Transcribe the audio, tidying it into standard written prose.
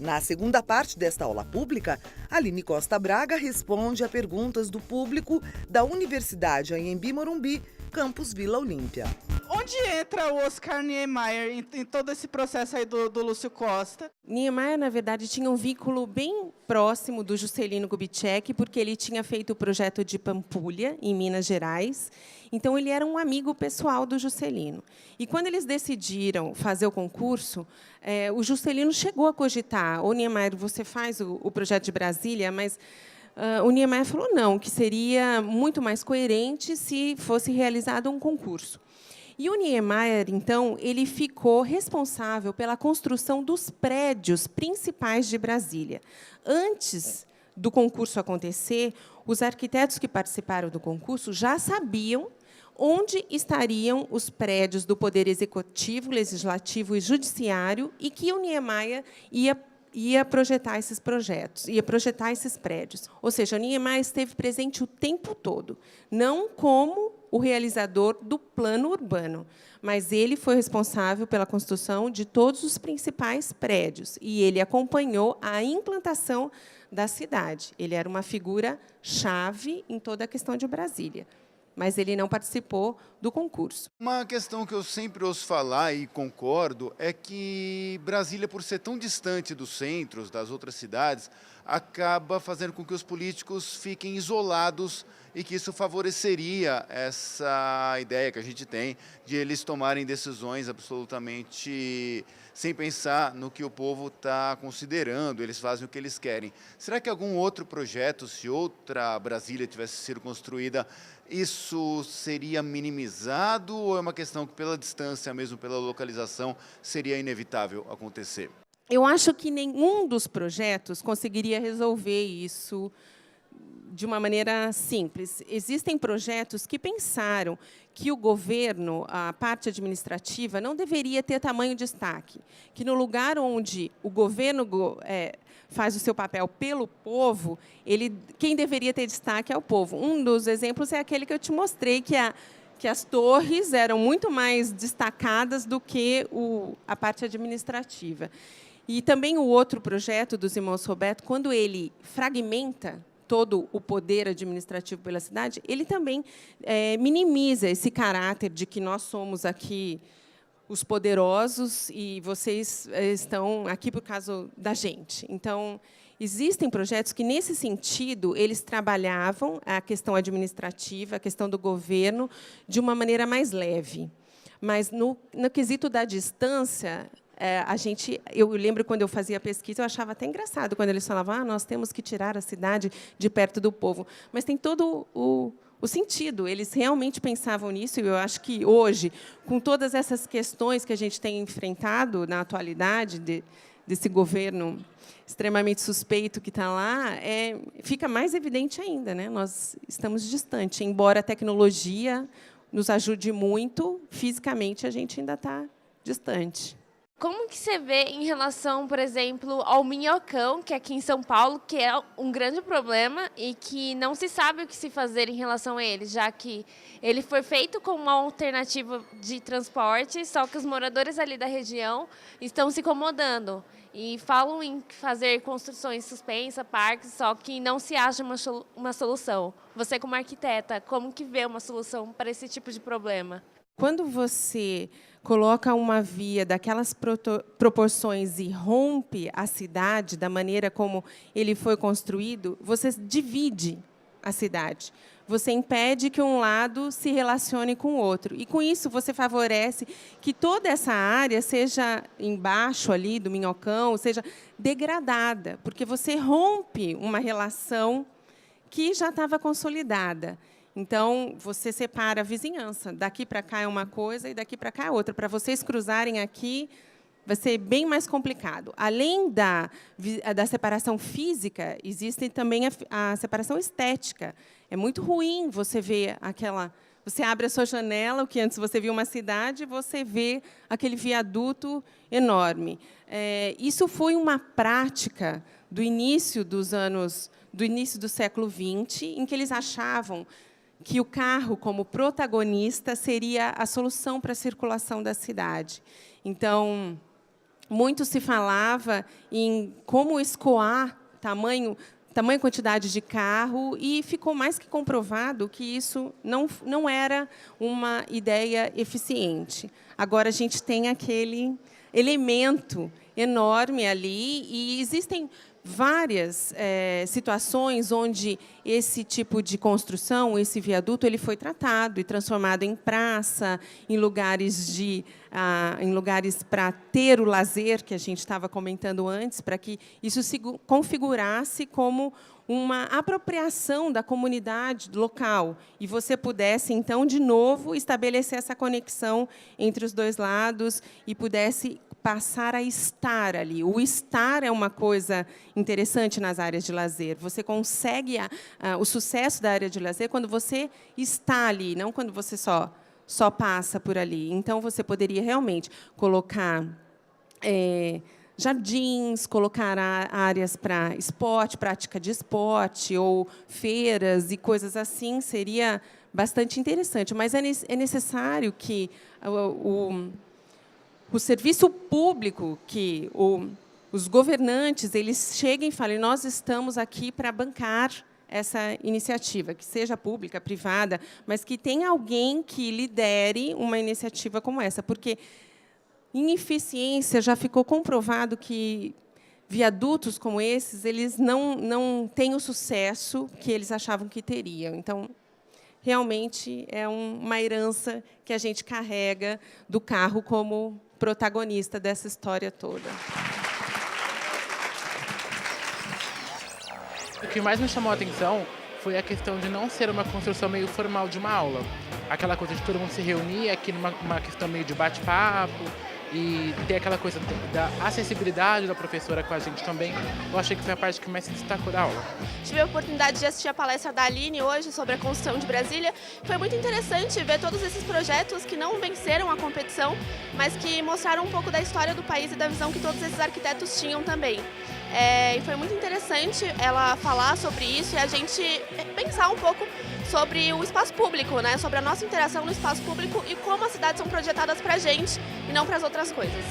Na segunda parte desta aula pública, Aline Costa Braga responde a perguntas do público da Universidade Anhembi Morumbi, campus Vila Olímpia. Onde entra o Oscar Niemeyer em todo esse processo aí do Lúcio Costa? Niemeyer, na verdade, tinha um vínculo bem próximo do Juscelino Kubitschek, porque ele tinha feito o projeto de Pampulha, em Minas Gerais. Então, ele era um amigo pessoal do Juscelino. E, quando eles decidiram fazer o concurso, o Juscelino chegou a cogitar: ô, Niemeyer, você faz o projeto de Brasília, mas o Niemeyer falou não, que seria muito mais coerente se fosse realizado um concurso. E o Niemeyer, então, ele ficou responsável pela construção dos prédios principais de Brasília. Antes do concurso acontecer, os arquitetos que participaram do concurso já sabiam onde estariam os prédios do Poder Executivo, Legislativo e Judiciário, e que o Niemeyer ia projetar esses projetos, ia projetar esses prédios. Ou seja, o Niemeyer esteve presente o tempo todo, não como o realizador do plano urbano, mas ele foi responsável pela construção de todos os principais prédios, e ele acompanhou a implantação da cidade. Ele era uma figura-chave em toda a questão de Brasília, mas ele não participou do concurso. Uma questão que eu sempre ouço falar e concordo é que Brasília, por ser tão distante dos centros, das outras cidades, acaba fazendo com que os políticos fiquem isolados e que isso favoreceria essa ideia que a gente tem de eles tomarem decisões absolutamente sem pensar no que o povo está considerando, eles fazem o que eles querem. Será que algum outro projeto, se outra Brasília tivesse sido construída, isso seria minimizado ou é uma questão que, pela distância, mesmo pela localização, seria inevitável acontecer? Eu acho que nenhum dos projetos conseguiria resolver isso de uma maneira simples. Existem projetos que pensaram que o governo, a parte administrativa, não deveria ter tamanho destaque, que no lugar onde o governo faz o seu papel pelo povo, quem deveria ter destaque é o povo. Um dos exemplos é aquele que eu te mostrei, que as torres eram muito mais destacadas do que a parte administrativa. E também o outro projeto dos irmãos Roberto, quando ele fragmenta todo o poder administrativo pela cidade, ele também minimiza esse caráter de que nós somos aqui os poderosos e vocês estão aqui por causa da gente. Então, existem projetos que, nesse sentido, eles trabalhavam a questão administrativa, a questão do governo, de uma maneira mais leve. Mas, no quesito da distância, eu lembro, quando eu fazia pesquisa, eu achava até engraçado quando eles falavam: nós temos que tirar a cidade de perto do povo. Mas tem todo o sentido, eles realmente pensavam nisso, e eu acho que hoje, com todas essas questões que a gente tem enfrentado na atualidade, desse governo extremamente suspeito que está lá, fica mais evidente ainda, né? Nós estamos distantes, embora a tecnologia nos ajude muito, fisicamente a gente ainda está distante. Como que você vê em relação, por exemplo, ao Minhocão, que é aqui em São Paulo, que é um grande problema e que não se sabe o que se fazer em relação a ele, já que ele foi feito como uma alternativa de transporte, só que os moradores ali da região estão se incomodando e falam em fazer construções suspensas, parques, só que não se acha uma solução. Você, como arquiteta, como que vê uma solução para esse tipo de problema? Quando você coloca uma via daquelas proporções e rompe a cidade da maneira como ele foi construído, você divide a cidade. Você impede que um lado se relacione com o outro. E, com isso, você favorece que toda essa área seja, embaixo ali do Minhocão, seja degradada, porque você rompe uma relação que já estava consolidada. Então, você separa a vizinhança. Daqui para cá é uma coisa e daqui para cá é outra. Para vocês cruzarem aqui, vai ser bem mais complicado. Além da separação física, existe também a separação estética. É muito ruim você ver você abre a sua janela, o que antes você via uma cidade, você vê aquele viaduto enorme. Isso foi uma prática do início do século XX, em que eles achavam que o carro, como protagonista, seria a solução para a circulação da cidade. Então, muito se falava em como escoar tamanha quantidade de carro, e ficou mais que comprovado que isso não era uma ideia eficiente. Agora, a gente tem aquele elemento enorme ali, e existem várias situações onde esse tipo de construção, esse viaduto, ele foi tratado e transformado em praça, em lugares para ter o lazer que a gente estava comentando antes, para que isso se configurasse como uma apropriação da comunidade local, e você pudesse, então, de novo, estabelecer essa conexão entre os dois lados e pudesse passar a estar ali. O estar é uma coisa interessante nas áreas de lazer. Você consegue o sucesso da área de lazer quando você está ali, não quando você só passa por ali. Então, você poderia realmente colocar jardins, colocar áreas para esporte, prática de esporte, ou feiras e coisas assim, seria bastante interessante. Mas é necessário que o serviço público, que os governantes, eles cheguem e falem: nós estamos aqui para bancar essa iniciativa, que seja pública, privada, mas que tenha alguém que lidere uma iniciativa como essa, porque em eficiência já ficou comprovado que viadutos como esses, eles não têm o sucesso que eles achavam que teriam. Então, realmente é uma herança que a gente carrega do carro como protagonista dessa história toda. O que mais me chamou a atenção foi a questão de não ser uma construção meio formal de uma aula. Aquela coisa de todo mundo se reunir aqui numa questão meio de bate-papo, e ter aquela coisa da acessibilidade da professora com a gente também. Eu achei que foi a parte que mais se destacou da aula. Tive a oportunidade de assistir a palestra da Aline hoje sobre a construção de Brasília. Foi muito interessante ver todos esses projetos que não venceram a competição, mas que mostraram um pouco da história do país e da visão que todos esses arquitetos tinham também. E foi muito interessante ela falar sobre isso e a gente pensar um pouco sobre o espaço público, né? Sobre a nossa interação no espaço público e como as cidades são projetadas para a gente e não para as outras coisas.